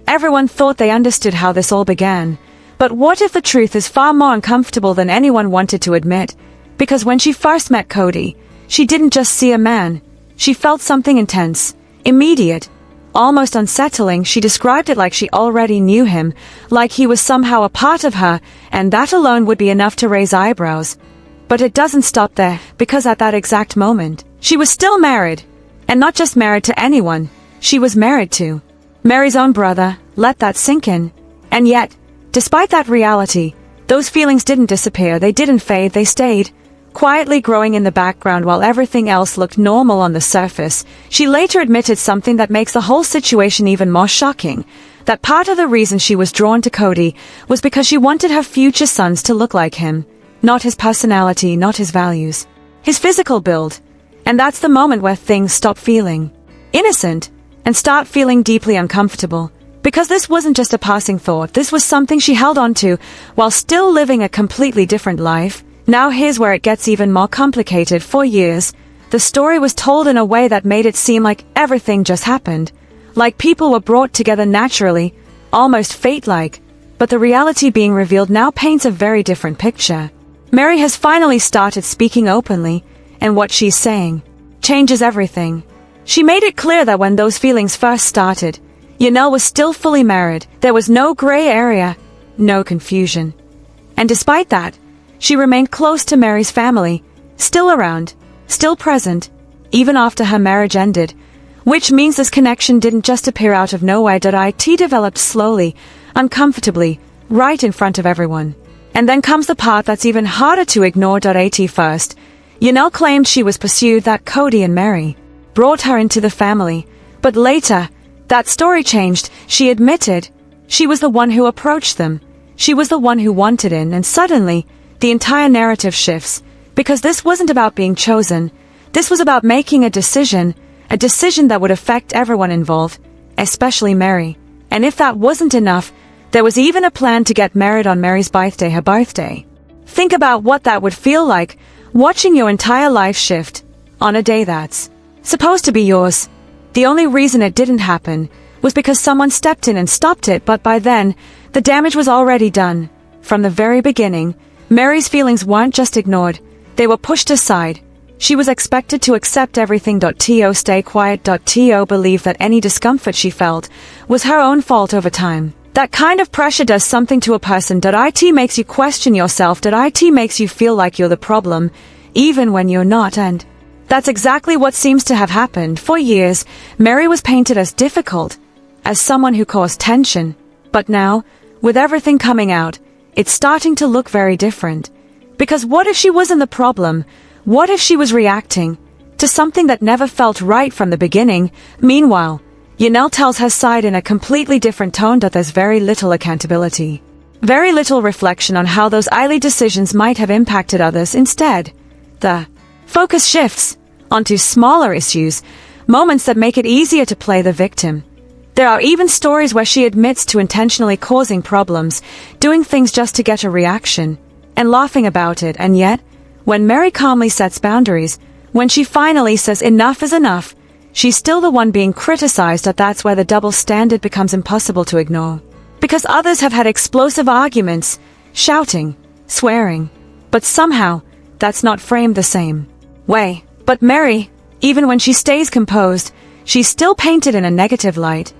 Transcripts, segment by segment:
Everyone thought they understood how this all began. But what if the truth is far more uncomfortable than anyone wanted to admit? Because when she first met Kody, she didn't just see a man. She felt something intense, immediate, almost unsettling. She described it like she already knew him, like he was somehow a part of her, and that alone would be enough to raise eyebrows. But it doesn't stop there, because at that exact moment, she was still married. And not just married to anyone, she was married to Meri's own brother. Let that sink in. And yet, despite that reality, those feelings didn't disappear, they didn't fade, they stayed, quietly growing in the background while everything else looked normal on the surface. She later admitted something that makes the whole situation even more shocking, that part of the reason she was drawn to Kody was because she wanted her future sons to look like him. Not his personality, not his values, his physical build. And that's the moment where things stop feeling innocent and start feeling deeply uncomfortable. Because this wasn't just a passing thought, this was something she held on to while still living a completely different life. Now here's where it gets even more complicated. For years, the story was told in a way that made it seem like everything just happened. Like people were brought together naturally, almost fate-like. But the reality being revealed now paints a very different picture. Meri has finally started speaking openly, and what she's saying changes everything. She made it clear that when those feelings first started, Janelle was still fully married. There was no gray area, no confusion. And despite that, she remained close to Meri's family, still around, still present, even after her marriage ended. Which means this connection didn't just appear out of nowhere. It developed slowly, uncomfortably, right in front of everyone. And then comes the part that's even harder to ignore. At first, Janelle claimed she was pursued, that Kody and Meri brought her into the family. But later, that story changed. She admitted she was the one who approached them. She was the one who wanted in, and suddenly, the entire narrative shifts. Because this wasn't about being chosen. This was about making a decision that would affect everyone involved, especially Meri. And if that wasn't enough, there was even a plan to get married on Meri's birthday, her birthday. Think about what that would feel like, watching your entire life shift on a day that's supposed to be yours. The only reason it didn't happen was because someone stepped in and stopped it, but by then, the damage was already done. From the very beginning, Meri's feelings weren't just ignored, they were pushed aside. She was expected to accept everything. To stay quiet. To believe that any discomfort she felt was her own fault over time. That kind of pressure does something to a person. It makes you question yourself. It makes you feel like you're the problem, even when you're not. And that's exactly what seems to have happened. For years, Meri was painted as difficult, as someone who caused tension. But now, with everything coming out, it's starting to look very different. Because what if she wasn't the problem? What if she was reacting to something that never felt right from the beginning? Meanwhile, Janelle tells her side in a completely different tone. There's very little accountability, very little reflection on how those early decisions might have impacted others. Instead, the focus shifts onto smaller issues, moments that make it easier to play the victim. There are even stories where she admits to intentionally causing problems, doing things just to get a reaction, and laughing about it. And yet, when Meri calmly sets boundaries, when she finally says enough is enough, she's still the one being criticized. That's where the double standard becomes impossible to ignore. Because others have had explosive arguments, shouting, swearing, but somehow, that's not framed the same way. But Meri, even when she stays composed, she's still painted in a negative light.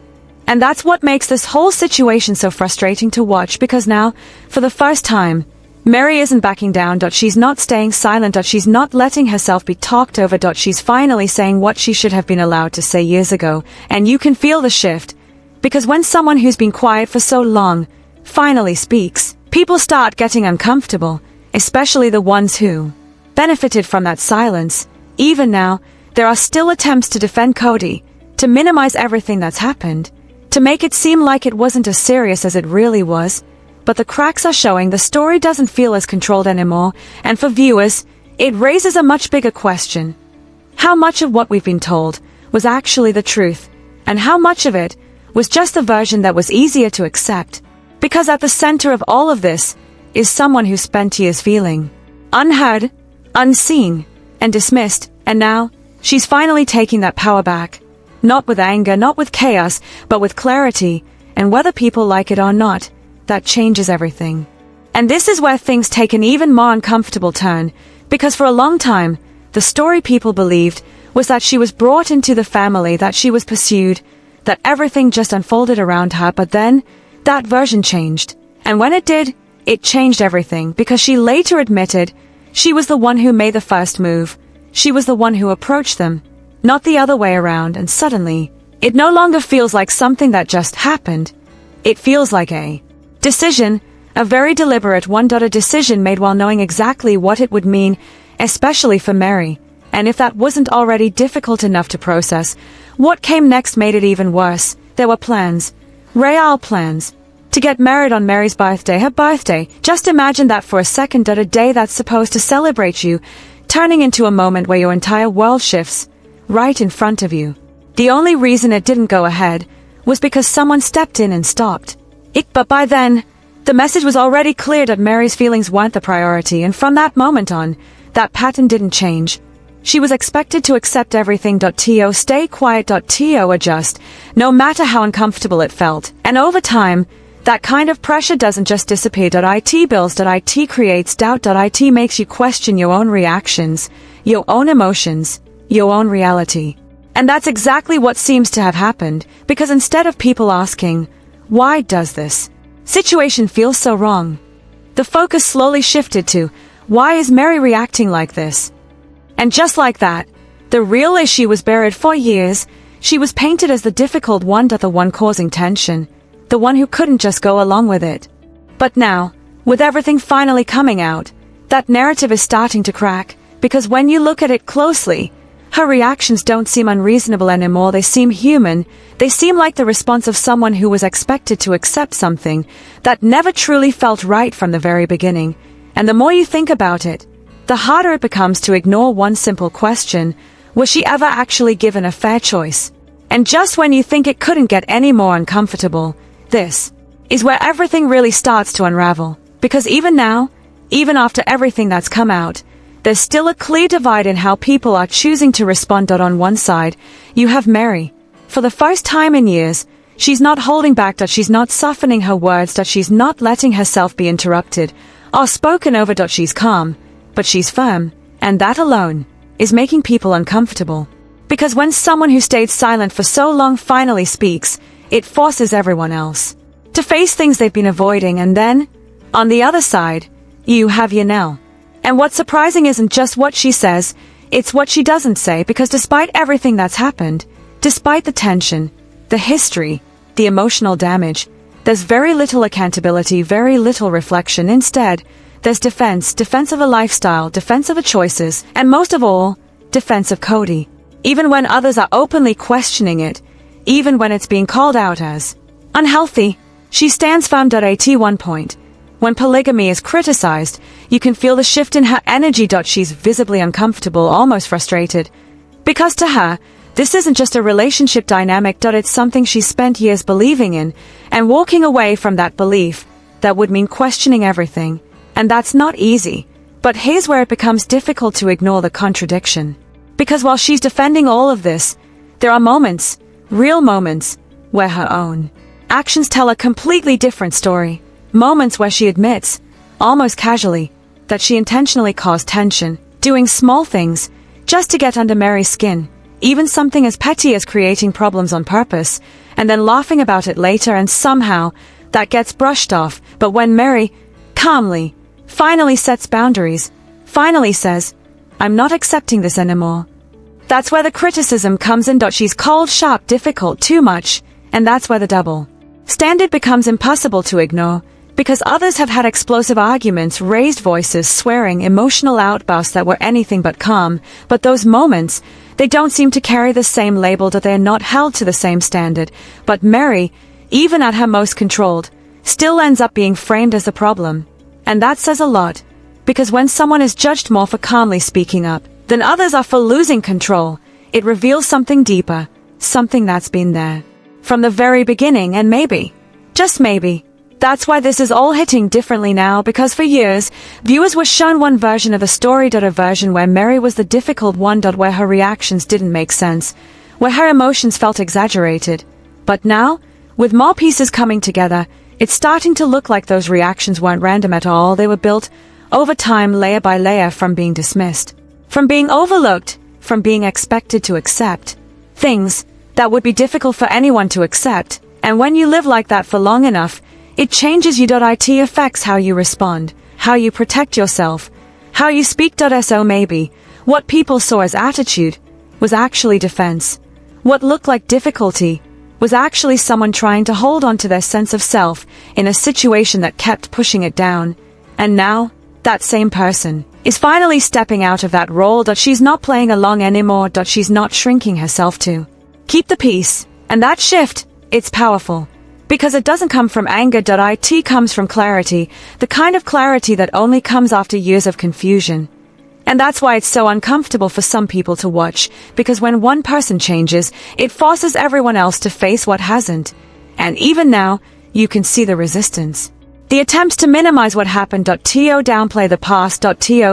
And that's what makes this whole situation so frustrating to watch, because now, for the first time, Meri isn't backing down. She's not staying silent. She's not letting herself be talked over. She's finally saying what she should have been allowed to say years ago. And you can feel the shift. Because when someone who's been quiet for so long finally speaks, people start getting uncomfortable, especially the ones who benefited from that silence. Even now, there are still attempts to defend Kody, to minimize everything that's happened, to make it seem like it wasn't as serious as it really was. But the cracks are showing. The story doesn't feel as controlled anymore, and for viewers, it raises a much bigger question. How much of what we've been told was actually the truth, and how much of it was just the version that was easier to accept? Because at the center of all of this is someone who spent years feeling unheard, unseen, and dismissed, and now, she's finally taking that power back. Not with anger, not with chaos, but with clarity. and whether people like it or not, that changes everything. And this is where things take an even more uncomfortable turn, because for a long time, the story people believed was that she was brought into the family, that she was pursued, that everything just unfolded around her, but then, that version changed. And when it did, it changed everything, because she later admitted she was the one who made the first move. She was the one who approached them, not the other way around, and suddenly, it no longer feels like something that just happened. It feels like a decision, a very deliberate one. A decision made while knowing exactly what it would mean, especially for Meri. And if that wasn't already difficult enough to process, what came next made it even worse. There were plans, real plans, to get married on Meri's birthday, her birthday. Just imagine that for a second. A day that's supposed to celebrate you, turning into a moment where your entire world shifts, right in front of you. The only reason it didn't go ahead was because someone stepped in and stopped it. But by then, the message was already clear that Meri's feelings weren't the priority, and from that moment on, that pattern didn't change. She was expected to accept everything. To stay quiet. To adjust, no matter how uncomfortable it felt. And over time, that kind of pressure doesn't just disappear. It builds. It creates doubt. It makes you question your own reactions, your own emotions, your own reality. And that's exactly what seems to have happened, because instead of people asking, why does this situation feel so wrong, the focus slowly shifted to, why is Meri reacting like this? And just like that, the real issue was buried for years. She was painted as the difficult one, the one causing tension, the one who couldn't just go along with it. But now, with everything finally coming out, that narrative is starting to crack, because when you look at it closely, her reactions don't seem unreasonable anymore. They seem human. They seem like the response of someone who was expected to accept something that never truly felt right from the very beginning. And the more you think about it, the harder it becomes to ignore one simple question: was she ever actually given a fair choice? And just when you think it couldn't get any more uncomfortable, this is where everything really starts to unravel. Because even now, even after everything that's come out, there's still a clear divide in how people are choosing to respond. On one side, you have Meri. For the first time in years, she's not holding back. She's not softening her words. She's not letting herself be interrupted or spoken over. She's calm, but she's firm, and that alone is making people uncomfortable. Because when someone who stayed silent for so long finally speaks, it forces everyone else to face things they've been avoiding. And then, on the other side, you have Janelle. And what's surprising isn't just what she says, it's what she doesn't say, because despite everything that's happened, despite the tension, the history, the emotional damage, there's very little accountability, very little reflection. Instead, there's defense of a lifestyle, defense of her choices, and most of all, defense of Kody. Even when others are openly questioning it, even when it's being called out as unhealthy, she stands firm. At one point, when polygamy is criticized, you can feel the shift in her energy. She's visibly uncomfortable, almost frustrated. Because to her, this isn't just a relationship dynamic. It's something she's spent years believing in, and walking away from that belief, that would mean questioning everything. And that's not easy. But here's where it becomes difficult to ignore the contradiction. Because while she's defending all of this, there are moments, real moments, where her own actions tell a completely different story. Moments where she admits, almost casually, that she intentionally caused tension, doing small things just to get under Meri's skin, even something as petty as creating problems on purpose, and then laughing about it later, and somehow that gets brushed off. But when Meri, calmly, finally sets boundaries, finally says, I'm not accepting this anymore, that's where the criticism comes in. She's cold, sharp, difficult, too much, and that's where the double standard becomes impossible to ignore, because others have had explosive arguments, raised voices, swearing, emotional outbursts that were anything but calm, but those moments, they don't seem to carry the same label. That they're not held to the same standard. But Meri, even at her most controlled, still ends up being framed as the problem. And that says a lot, because when someone is judged more for calmly speaking up than others are for losing control, it reveals something deeper, something that's been there from the very beginning. And maybe, just maybe, that's why this is all hitting differently now, because for years, viewers were shown one version of the story. A version where Meri was the difficult one. Where her reactions didn't make sense, where her emotions felt exaggerated. But now, With more pieces coming together, it's starting to look like those reactions weren't random at all. They were built over time, layer by layer, from being dismissed, from being overlooked, from being expected to accept things that would be difficult for anyone to accept. And when you live like that for long enough, it changes you. It affects how you respond, how you protect yourself, how you speak. So maybe what people saw as attitude was actually defense. What looked like difficulty was actually someone trying to hold on to their sense of self in a situation that kept pushing it down. And now, that same person is finally stepping out of that role. She's not playing along anymore. She's not shrinking herself to keep the peace. And that shift, it's powerful. Because it doesn't come from anger. It comes from clarity, the kind of clarity that only comes after years of confusion. And that's why it's so uncomfortable for some people to watch, because when one person changes, it forces everyone else to face what hasn't. And even now, you can see the resistance. The attempts to minimize what happened. Downplay the past.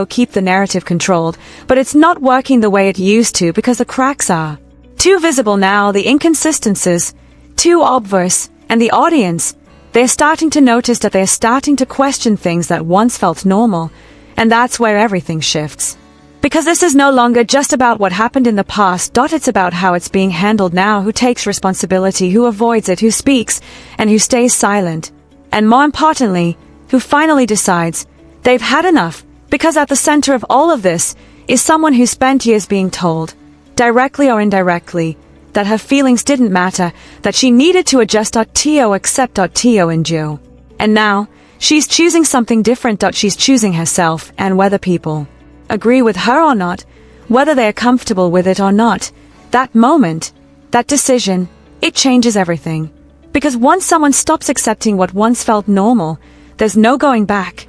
Keep the narrative controlled, but it's not working the way it used to because the cracks are too visible now, the inconsistencies too obvious, and the audience, they're starting to notice that they're starting to question things that once felt normal. And that's where everything shifts. Because this is no longer just about what happened in the past. It's about how it's being handled now, who takes responsibility, who avoids it, who speaks, and who stays silent. And more importantly, who finally decides they've had enough. Because at the center of all of this is someone who spent years being told, directly or indirectly, that her feelings didn't matter, that she needed to adjust. Accept. Endure. And now, she's choosing something different. She's choosing herself, and whether people agree with her or not, whether they're comfortable with it or not, that moment, that decision, it changes everything. Because once someone stops accepting what once felt normal, there's no going back.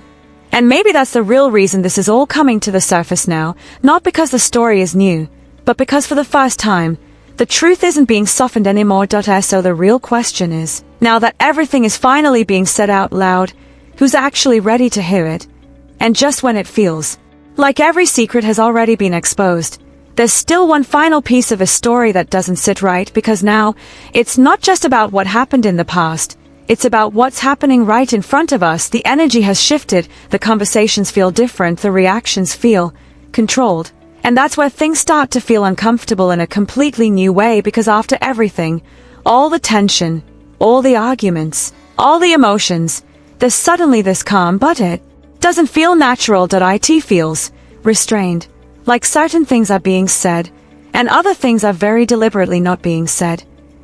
And maybe that's the real reason this is all coming to the surface now, not because the story is new, but because for the first time, the truth isn't being softened anymore. So the real question is, now that everything is finally being said out loud, who's actually ready to hear it? And just when it feels like every secret has already been exposed, there's still one final piece of a story that doesn't sit right, because now, it's not just about what happened in the past, it's about what's happening right in front of us. The energy has shifted, the conversations feel different, the reactions feel controlled. And that's where things start to feel uncomfortable in a completely new way, because after everything, all the tension, all the arguments, all the emotions, there's suddenly this calm, but it doesn't feel natural. It feels restrained, like certain things are being said, and other things are very deliberately not being said.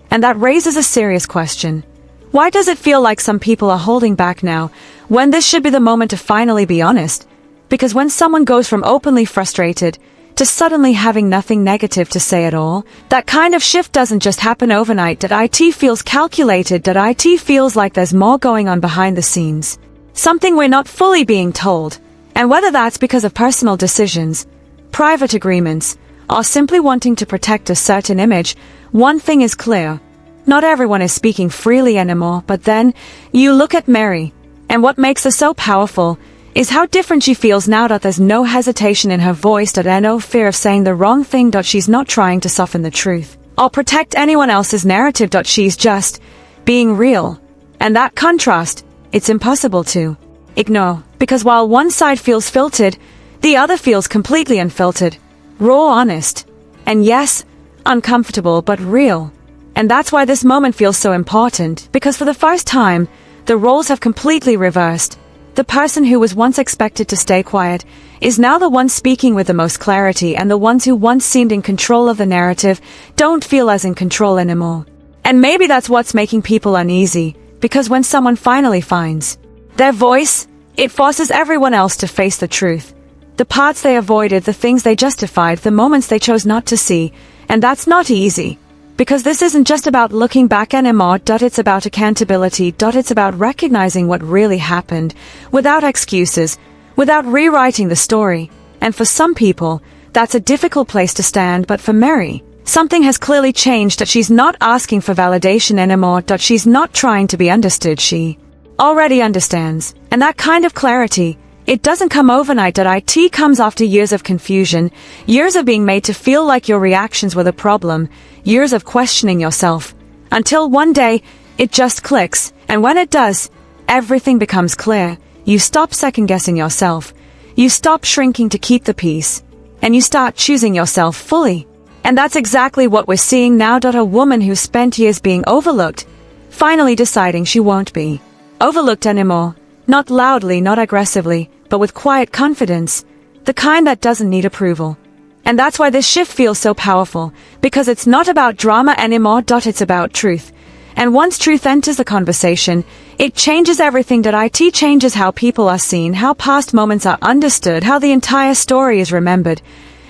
And that raises a serious question. Why does it feel like some people are holding back now, when this should be the moment to finally be honest? Because when someone goes from openly frustrated to suddenly having nothing negative to say at all, that kind of shift doesn't just happen overnight. It feels calculated. It feels like there's more going on behind the scenes. Something we're not fully being told. And whether that's because of personal decisions, private agreements, or simply wanting to protect a certain image, one thing is clear. Not everyone is speaking freely anymore. But then, you look at Meri, and what makes her so powerful is how different she feels now. There's no hesitation in her voice. No fear of saying the wrong thing. She's not trying to soften the truth or protect anyone else's narrative. She's just being real. And that contrast, it's impossible to ignore. Because while one side feels filtered, the other feels completely unfiltered, raw, honest, and yes, uncomfortable but real. And that's why this moment feels so important, because for the first time, the roles have completely reversed. The person who was once expected to stay quiet is now the one speaking with the most clarity, and the ones who once seemed in control of the narrative don't feel as in control anymore. And maybe that's what's making people uneasy, because when someone finally finds their voice, it forces everyone else to face the truth. The parts they avoided, the things they justified, the moments they chose not to see. And that's not easy. Because this isn't just about looking back anymore. It's about accountability. It's about recognizing what really happened, without excuses, without rewriting the story. And for some people, that's a difficult place to stand. But for Meri, something has clearly changed. She's not asking for validation anymore. She's not trying to be understood. She already understands. And that kind of clarity, it doesn't come overnight. It comes after years of confusion, years of being made to feel like your reactions were the problem, years of questioning yourself, until one day, It just clicks, and when it does, everything becomes clear. You stop second-guessing yourself. You stop shrinking to keep the peace. And you start choosing yourself fully. And that's exactly what we're seeing now. A woman who spent years being overlooked, finally deciding she won't be overlooked anymore. Not loudly, not aggressively, but with quiet confidence. The kind that doesn't need approval. And that's why this shift feels so powerful, because it's not about drama anymore. It's about truth. And once truth enters the conversation, it changes everything. It changes how people are seen, how past moments are understood, how the entire story is remembered.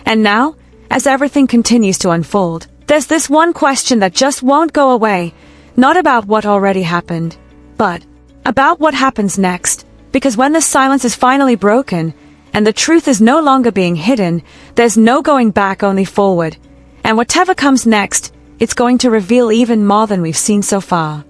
And now, as everything continues to unfold, there's this one question that just won't go away. Not about what already happened, but about what happens next. Because when the silence is finally broken, and the truth is no longer being hidden, there's no going back, only forward. And whatever comes next, it's going to reveal even more than we've seen so far.